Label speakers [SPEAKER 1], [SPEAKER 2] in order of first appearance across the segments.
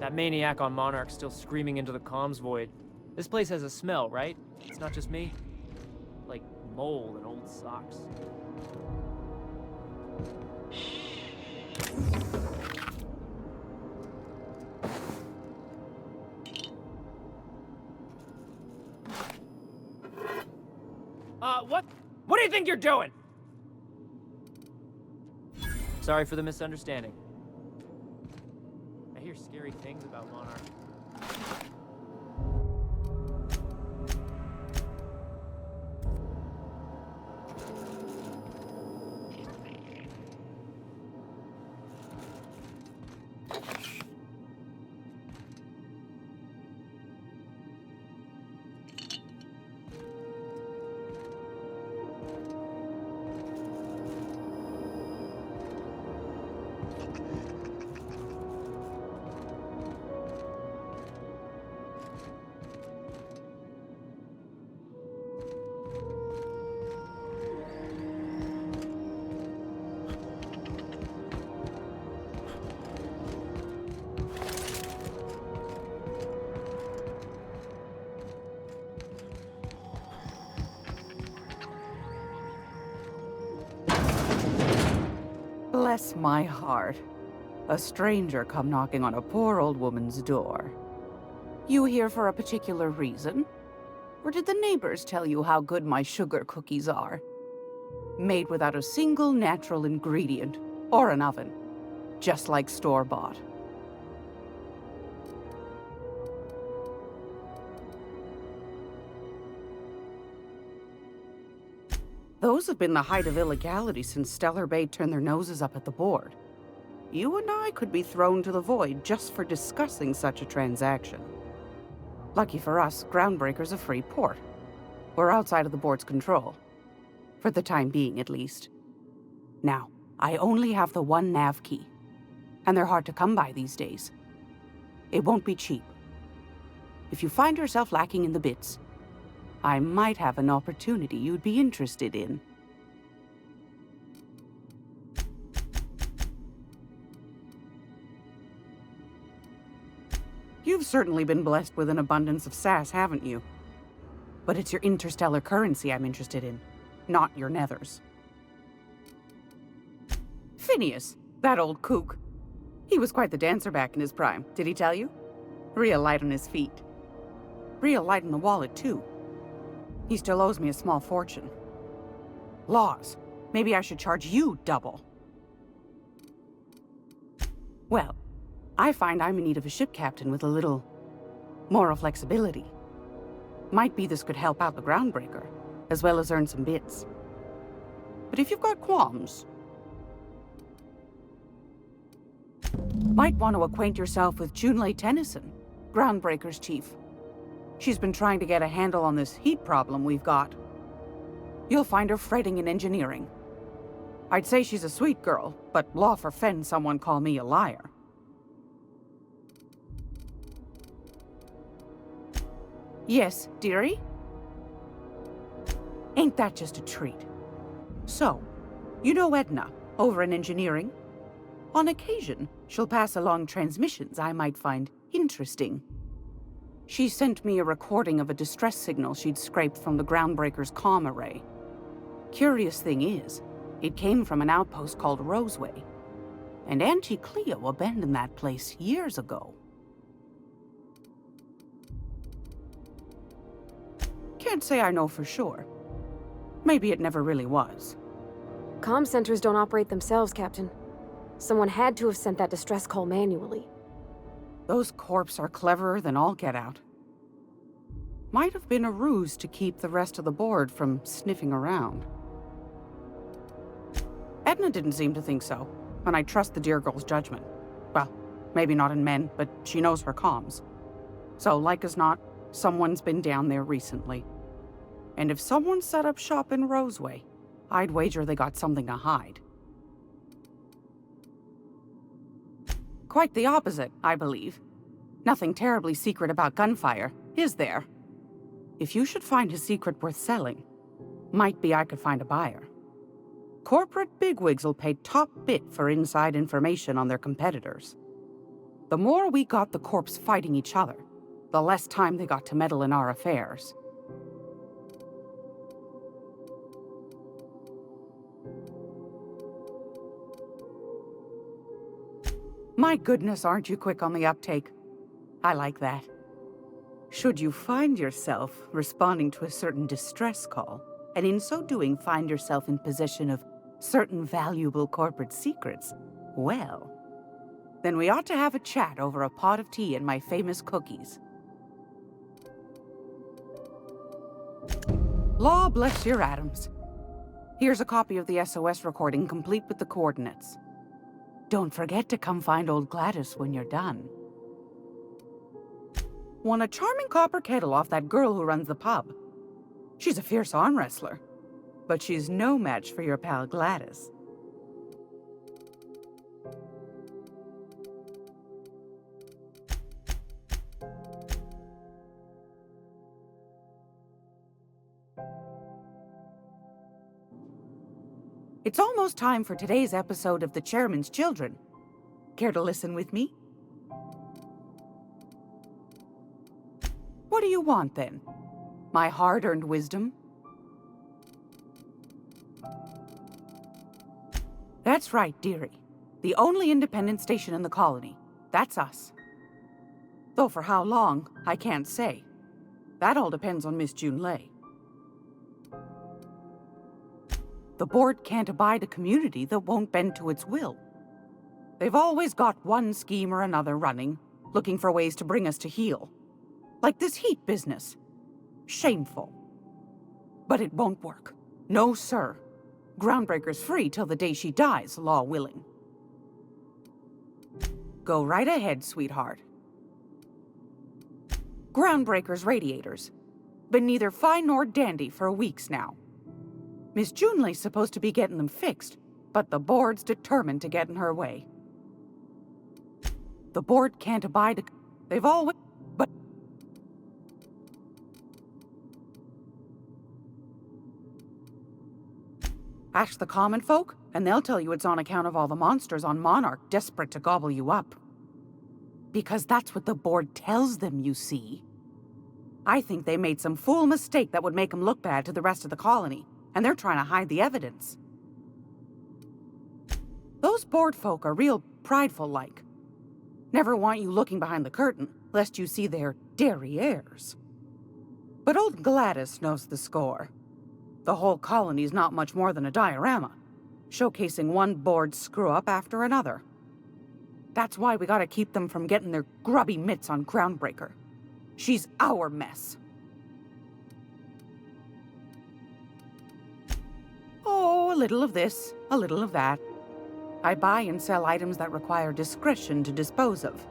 [SPEAKER 1] That maniac on Monarch's still screaming into the comms void. This place has a smell, right? It's not just me. Like mold and old socks. What do you think you're doing? Sorry for the misunderstanding. I hear scary things about Monarch.
[SPEAKER 2] Bless my heart. A stranger come knocking on a poor old woman's door. You here for a particular reason? Or did the neighbors tell you how good my sugar cookies are? Made without a single natural ingredient, or an oven. Just like store-bought. Those have been the height of illegality since Stellar Bay turned their noses up at the board. You and I could be thrown to the void just for discussing such a transaction. Lucky for us, Groundbreaker's a free port. We're outside of the board's control. For the time being, at least. Now, I only have the one nav key. And they're hard to come by these days. It won't be cheap. If you find yourself lacking in the bits, I might have an opportunity you'd be interested in. You've certainly been blessed with an abundance of sass, haven't you? But it's your interstellar currency I'm interested in, not your nethers. Phineas, that old kook. He was quite the dancer back in his prime, did he tell you? Real light on his feet. Real light in the wallet, too. He still owes me a small fortune. Laws. Maybe I should charge you double. Well, I find I'm in need of a ship captain with a little moral flexibility. Might be this could help out the Groundbreaker, as well as earn some bits. But if you've got qualms, might want to acquaint yourself with Junlei Tennyson, Groundbreaker's chief. She's been trying to get a handle on this heat problem we've got. You'll find her fretting in engineering. I'd say she's a sweet girl, but law forfend someone call me a liar. Yes, dearie? Ain't that just a treat? So, you know Edna, over in engineering? On occasion, she'll pass along transmissions I might find interesting. She sent me a recording of a distress signal she'd scraped from the Groundbreaker's comm array. Curious thing is, it came from an outpost called Roseway. And Auntie Cleo abandoned that place years ago. Can't say I know for sure. Maybe it never really was.
[SPEAKER 3] Comm centers don't operate themselves, Captain. Someone had to have sent that distress call manually.
[SPEAKER 2] Those corps are cleverer than all get out. Might have been a ruse to keep the rest of the board from sniffing around. Edna didn't seem to think so, and I trust the dear girl's judgment. Well, maybe not in men, but she knows her comms. So, like as not, someone's been down there recently. And if someone set up shop in Roseway, I'd wager they got something to hide. Quite the opposite, I believe. Nothing terribly secret about gunfire, is there? If you should find a secret worth selling, might be I could find a buyer. Corporate bigwigs will pay top bit for inside information on their competitors. The more we got the corps fighting each other, the less time they got to meddle in our affairs. My goodness, aren't you quick on the uptake? I like that. Should you find yourself responding to a certain distress call, and in so doing find yourself in possession of certain valuable corporate secrets, well, then we ought to have a chat over a pot of tea and my famous cookies. Law bless your atoms. Here's a copy of the SOS recording complete with the coordinates. Don't forget to come find old Gladys when you're done. Won a charming copper kettle off that girl who runs the pub. She's a fierce arm wrestler, but she's no match for your pal Gladys. It's almost time for today's episode of The Chairman's Children. Care to listen with me? What do you want, then? My hard-earned wisdom? That's right, dearie. The only independent station in the colony. That's us. Though for how long, I can't say. That all depends on Miss June Lay. The board can't abide a community that won't bend to its will. They've always got one scheme or another running, looking for ways to bring us to heel. Like this heat business. Shameful. But it won't work. No, sir. Groundbreaker's free till the day she dies, law willing. Go right ahead, sweetheart. Groundbreaker's radiators. Been neither fine nor dandy for weeks now. Miss Junley's supposed to be getting them fixed, but the board's determined to get in her way. The board can't abide a... They've always... But... Ask the common folk, and they'll tell you it's on account of all the monsters on Monarch desperate to gobble you up. Because that's what the board tells them, you see. I think they made some fool mistake that would make them look bad to the rest of the colony, and they're trying to hide the evidence. Those board folk are real prideful-like. Never want you looking behind the curtain, lest you see their derrieres. But old Gladys knows the score. The whole colony's not much more than a diorama, showcasing one board screw-up after another. That's why we gotta keep them from getting their grubby mitts on Groundbreaker. She's our mess. Oh, a little of this, a little of that. I buy and sell items that require discretion to dispose of.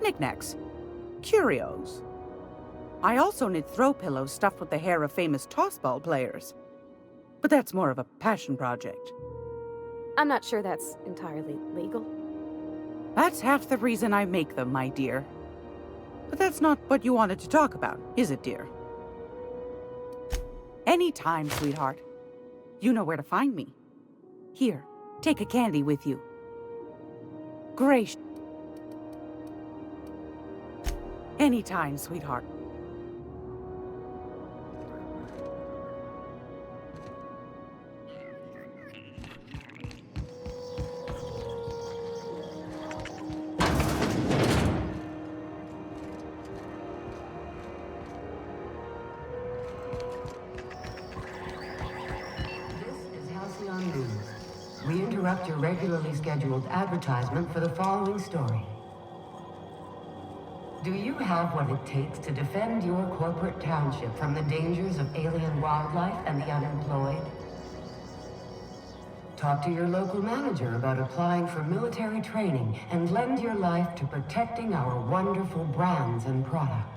[SPEAKER 2] Knickknacks. Curios. I also knit throw pillows stuffed with the hair of famous tossball players. But that's more of a passion project.
[SPEAKER 3] I'm not sure that's entirely legal.
[SPEAKER 2] That's half the reason I make them, my dear. But that's not what you wanted to talk about, is it, dear? Anytime, sweetheart. You know where to find me. Here, take a candy with you. Gracious. Anytime, sweetheart.
[SPEAKER 4] We interrupt your regularly scheduled advertisement for the following story. Do you have what it takes to defend your corporate township from the dangers of alien wildlife and the unemployed? Talk to your local manager about applying for military training and lend your life to protecting our wonderful brands and products.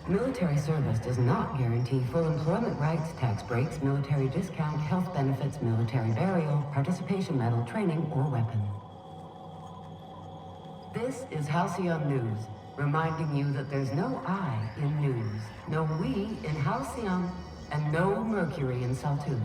[SPEAKER 4] Military service does not guarantee full employment rights, tax breaks, military discount, health benefits, military burial, participation medal, training, or weapon. This is Halcyon News, reminding you that there's no I in news, no we in Halcyon, and no Mercury in Saltune.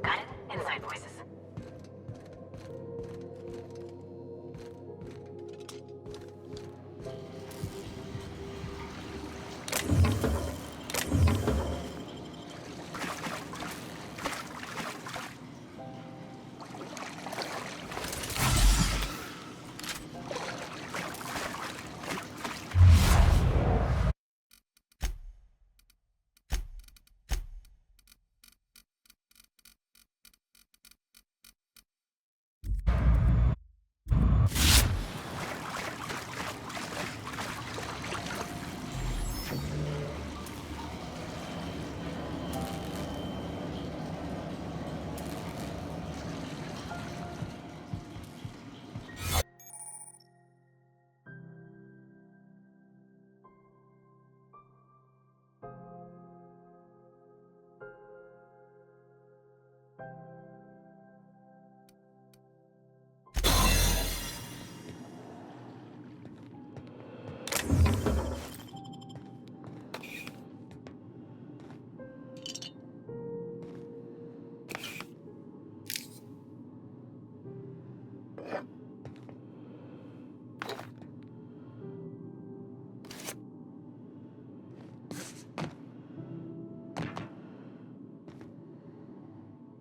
[SPEAKER 4] Got it? Inside voices.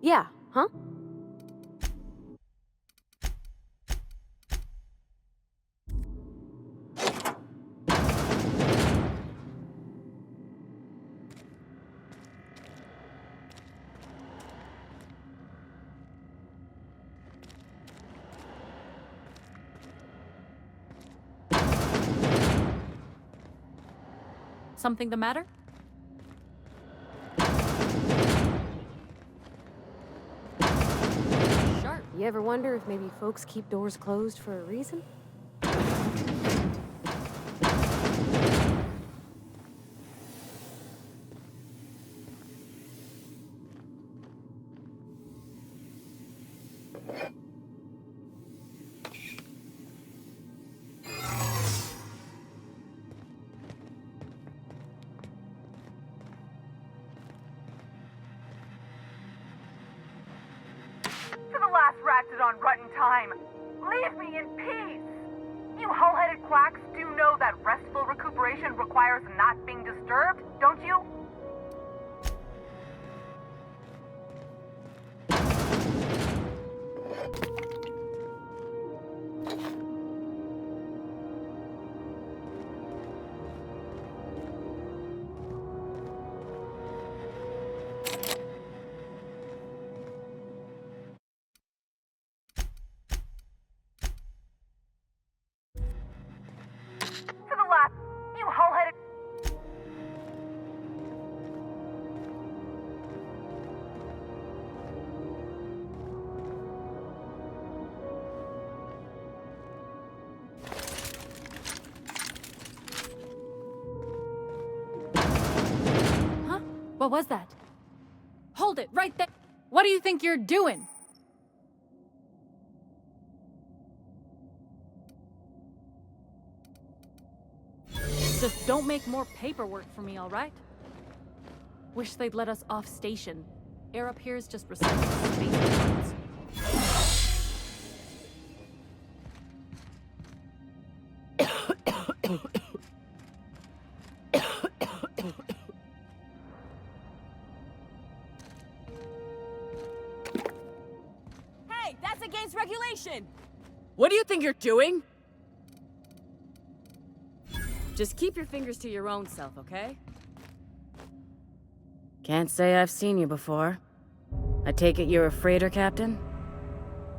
[SPEAKER 3] Yeah, huh?
[SPEAKER 5] Something the matter? Sharp.
[SPEAKER 3] You ever wonder if maybe folks keep doors closed for a reason?
[SPEAKER 6] To the last ratted on rotten time, leave me in peace! You hull-headed quacks do know that restful recuperation requires not being disturbed, don't you? To the last, you hull-headed...
[SPEAKER 5] Huh? What was that? Hold it right there. What do you think you're doing? Just don't make more paperwork for me, all right? Wish they'd let us off station. Air up here is just recycling space parts.
[SPEAKER 7] Hey, that's against regulation!
[SPEAKER 8] What do you think you're doing?
[SPEAKER 7] Just keep your fingers to your own self, okay? Can't say I've seen you before. I take it you're a freighter captain?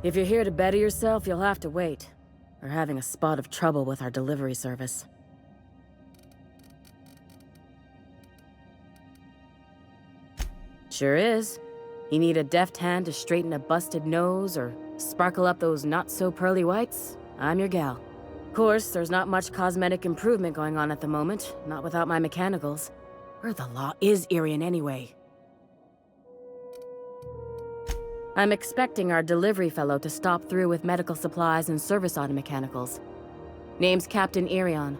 [SPEAKER 7] If you're here to better yourself, you'll have to wait. We're having a spot of trouble with our delivery service. Sure is. You need a deft hand to straighten a busted nose or sparkle up those not-so-pearly whites? I'm your gal. Of course, there's not much cosmetic improvement going on at the moment, not without my mechanicals. Where the law is Irian anyway? I'm expecting our delivery fellow to stop through with medical supplies and service auto mechanicals. Name's Captain Irion.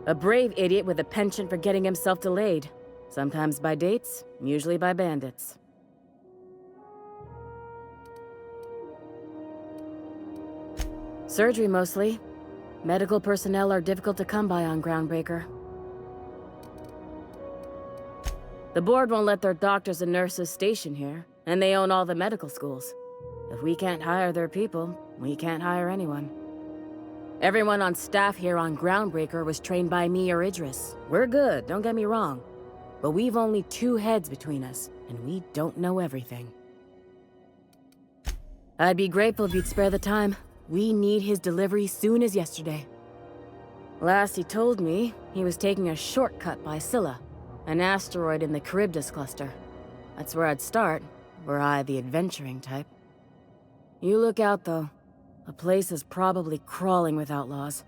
[SPEAKER 7] A brave idiot with a penchant for getting himself delayed. Sometimes by dates, usually by bandits. Surgery mostly. Medical personnel are difficult to come by on Groundbreaker. The board won't let their doctors and nurses station here, and they own all the medical schools. If we can't hire their people, we can't hire anyone. Everyone on staff here on Groundbreaker was trained by me or Idris. We're good, don't get me wrong. But we've only 2 heads between us, and we don't know everything. I'd be grateful if you'd spare the time. We need his delivery soon as yesterday. Last he told me, he was taking a shortcut by Scylla, an asteroid in the Charybdis cluster. That's where I'd start, were I the adventuring type. You look out, though. The place is probably crawling with outlaws.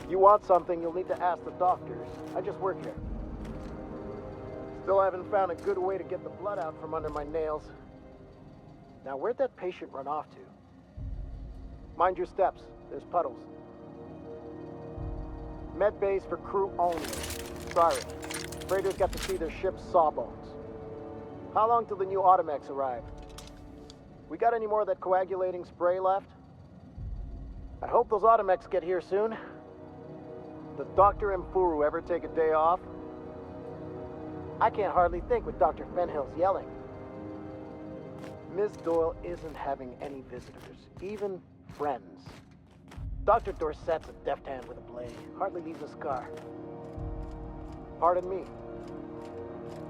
[SPEAKER 8] You want something, you'll need to ask the doctors. I just work here. Still haven't found a good way to get the blood out from under my nails. Now, where'd that patient run off to? Mind your steps. There's puddles. Med bays for crew only. Sorry. Freighters got to see their ship's sawbones. How long till the new Automex arrive? We got any more of that coagulating spray left? I hope those Automex get here soon. Does Dr. Mfuru ever take a day off? I can't hardly think with Dr. Fenhill's yelling. Ms. Doyle isn't having any visitors, even friends. Dr. Dorset's a deft hand with a blade, hardly leaves a scar. Pardon me.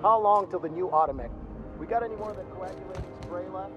[SPEAKER 8] How long till the new Automech? We got any more of that coagulating spray left?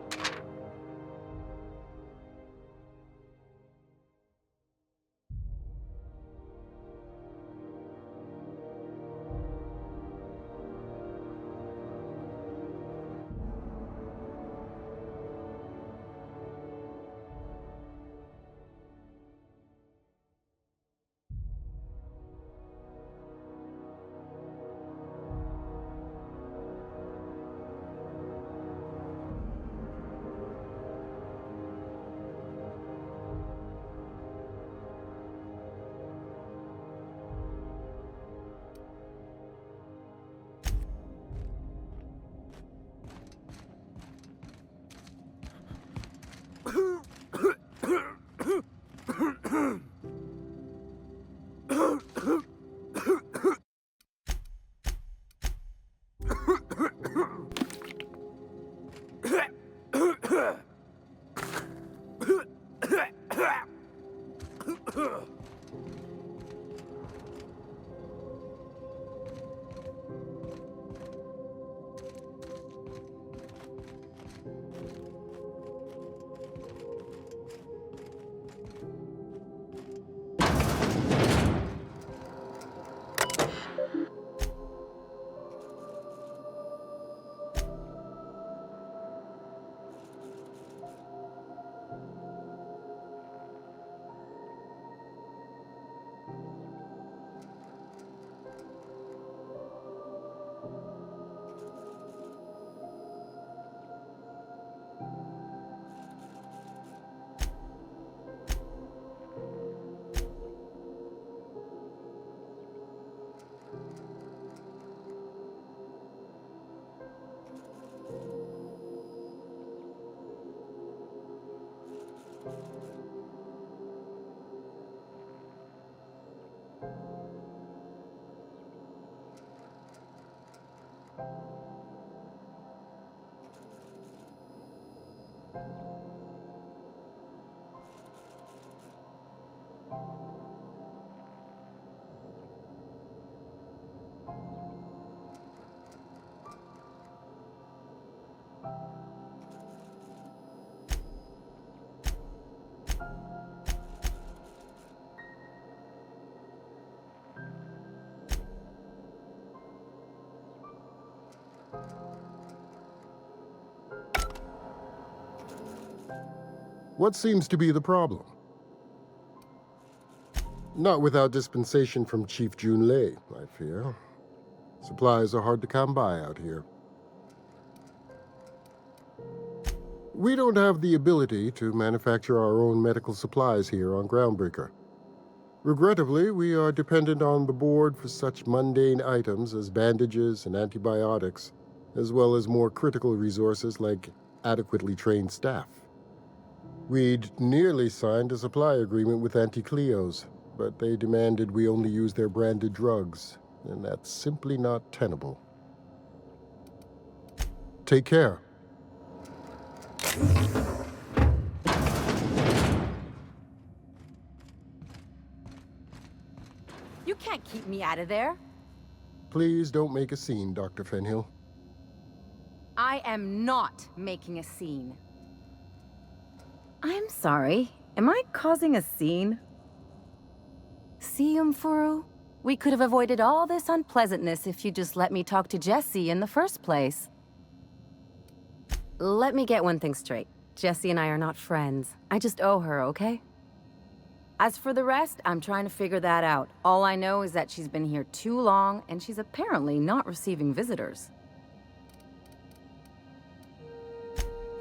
[SPEAKER 9] What seems to be the problem? Not without dispensation from Chief Junlei, I fear. Supplies are hard to come by out here. We don't have the ability to manufacture our own medical supplies here on Groundbreaker. Regrettably, we are dependent on the board for such mundane items as bandages and antibiotics, as well as more critical resources like adequately trained staff. We'd nearly signed a supply agreement with Anti-Cleos, but they demanded we only use their branded drugs, and that's simply not tenable. Take care.
[SPEAKER 10] You can't keep me out of there.
[SPEAKER 9] Please don't make a scene, Dr. Fenhill.
[SPEAKER 10] I am not making a scene.
[SPEAKER 7] I'm sorry. Am I causing a scene?
[SPEAKER 10] See, Umfuru? We could have avoided all this unpleasantness if you just let me talk to Jessie in the first place.
[SPEAKER 7] Let me get one thing straight. Jessie and I are not friends. I just owe her, okay? As for the rest, I'm trying to figure that out. All I know is that she's been here too long, and she's apparently not receiving visitors.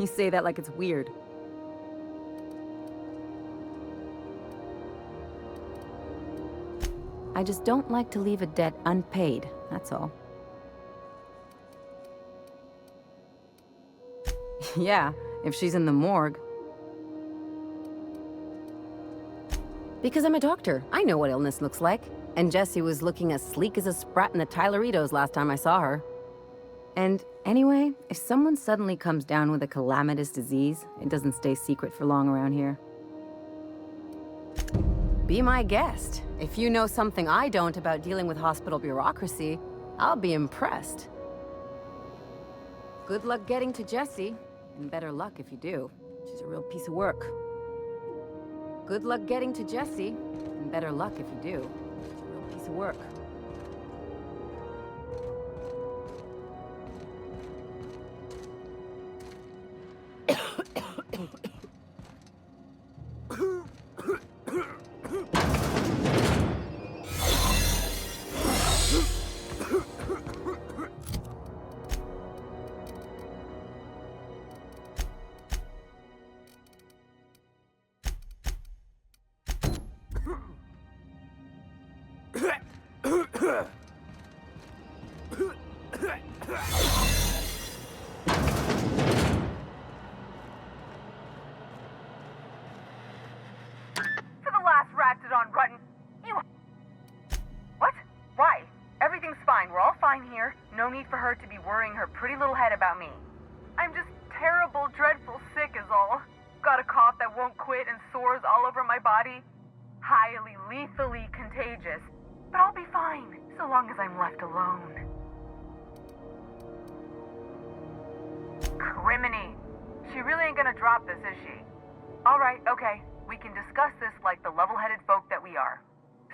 [SPEAKER 7] You say that like it's weird. I just don't like to leave a debt unpaid, that's all. Yeah, if she's in the morgue. Because I'm a doctor. I know what illness looks like. And Jessie was looking as sleek as a sprat in the Tyleritos last time I saw her. And anyway, if someone suddenly comes down with a calamitous disease, it doesn't stay secret for long around here. Be my guest. If you know something I don't about dealing with hospital bureaucracy, I'll be impressed. Good luck getting to Jessie, and better luck if you do. She's a real piece of work. Good luck getting to Jessie, and better luck if you do. She's a real piece of work.
[SPEAKER 6] No need for her to be worrying her pretty little head about me. I'm just terrible, dreadful sick is all. Got a cough that won't quit and sores all over my body. Highly, lethally contagious. But I'll be fine, so long as I'm left alone. Criminy. She really ain't gonna drop this, is she? Alright, okay. We can discuss this like the level-headed folk that we are.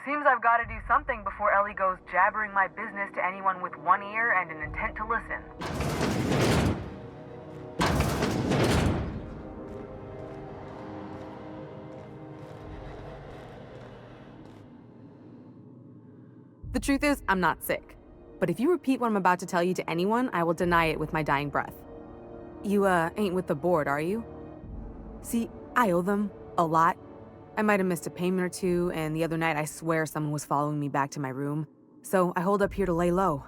[SPEAKER 6] Seems I've got to do something before Ellie goes jabbering my business to anyone with one ear and an intent to listen.
[SPEAKER 11] The truth is, I'm not sick. But if you repeat what I'm about to tell you to anyone, I will deny it with my dying breath. You, ain't with the board, are you? See, I owe them a lot. I might have missed a payment or two, and the other night I swear someone was following me back to my room. So I hold up here to lay low.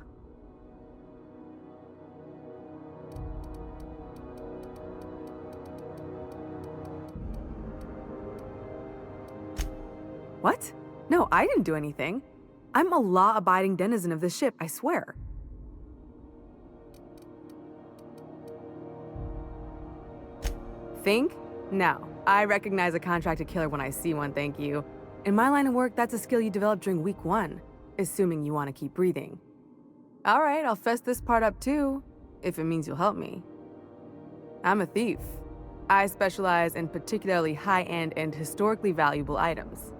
[SPEAKER 11] What? No, I didn't do anything. I'm a law-abiding denizen of this ship, I swear. think? No. I recognize a contracted killer when I see one, thank you. In my line of work, that's a skill you develop during week 1, assuming you want to keep breathing. All right, I'll fess this part up too, if it means you'll help me. I'm a thief. I specialize in particularly high-end and historically valuable items.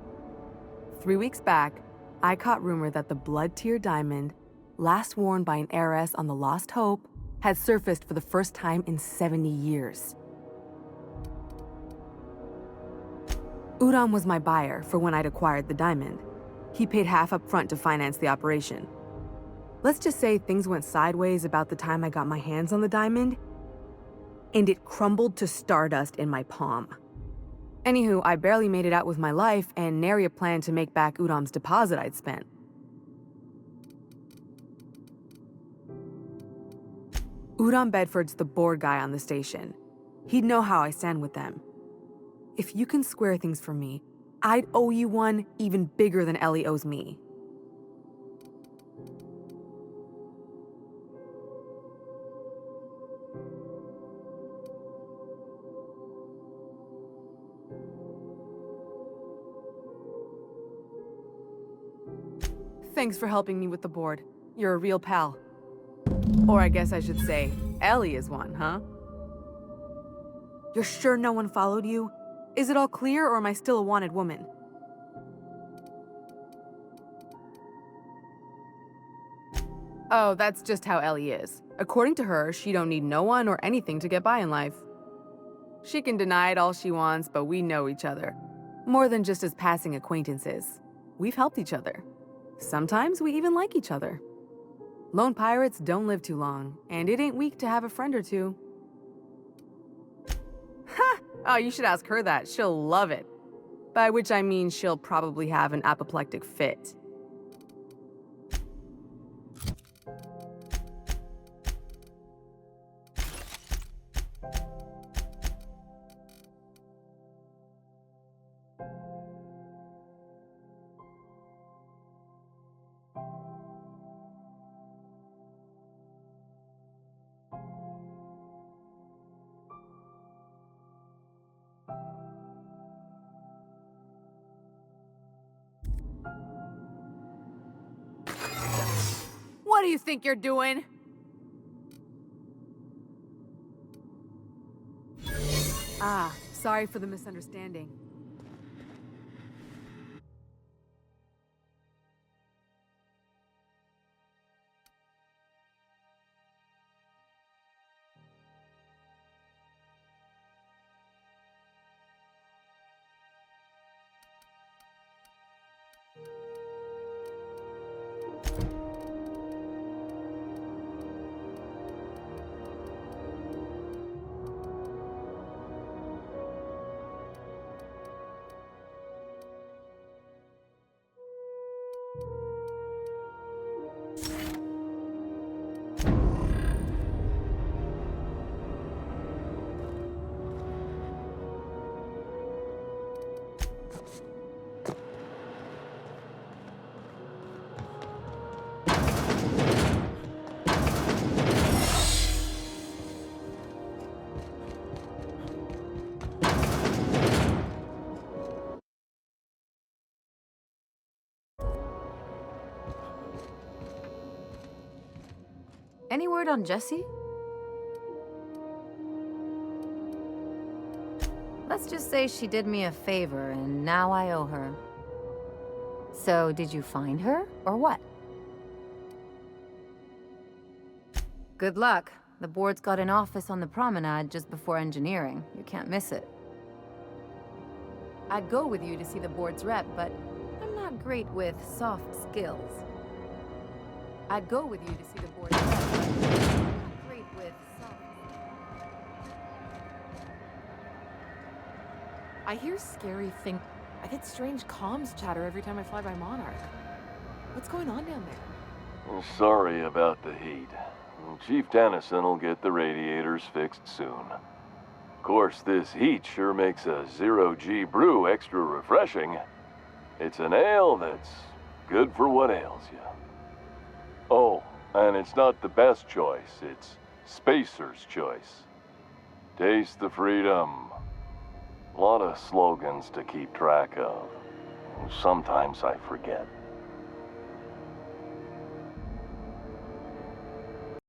[SPEAKER 11] 3 weeks back, I caught rumor that the blood-tier diamond, last worn by an heiress on the Lost Hope, had surfaced for the first time in 70 years. Udam was my buyer for when I'd acquired the diamond. He paid half up front to finance the operation. Let's just say things went sideways about the time I got my hands on the diamond, and it crumbled to stardust in my palm. Anywho, I barely made it out with my life, and nary a plan to make back Udam's deposit I'd spent. Udam Bedford's the board guy on the station. He'd know how I stand with them. If you can square things for me, I'd owe you one even bigger than Ellie owes me. Thanks for helping me with the board. You're a real pal. Or I guess I should say, Ellie is one, huh? You're sure no one followed you? Is it all clear, or am I still a wanted woman? Oh, that's just how Ellie is. According to her, she don't need no one or anything to get by in life. She can deny it all she wants, but we know each other. More than just as passing acquaintances. We've helped each other. Sometimes we even like each other. Lone pirates don't live too long, and it ain't weak to have a friend or two. Ha! Oh, you should ask her that. She'll love it. By which I mean she'll probably have an apoplectic fit. What do you think you're doing? Ah, sorry for the misunderstanding.
[SPEAKER 10] Any word on Jessie? Let's just say she did me a favor, and now I owe her. So, did you find her, or what? Good luck. The board's got an office on the promenade just before engineering. You can't miss it. I'd go with you to see the board's rep, but I'm not great with soft skills. I'd go with you to see the board's rep, but I'm not great with soft skills.
[SPEAKER 12] I hear scary things. I get strange comms chatter every time I fly by Monarch. What's going on down there?
[SPEAKER 13] Sorry about the heat. Chief Tennyson will get the radiators fixed soon. Of course, this heat sure makes a zero-G brew extra refreshing. It's an ale that's good for what ails you. Oh, and it's not the best choice. It's Spacer's choice. Taste the freedom. A lot of slogans to keep track of. Sometimes I forget.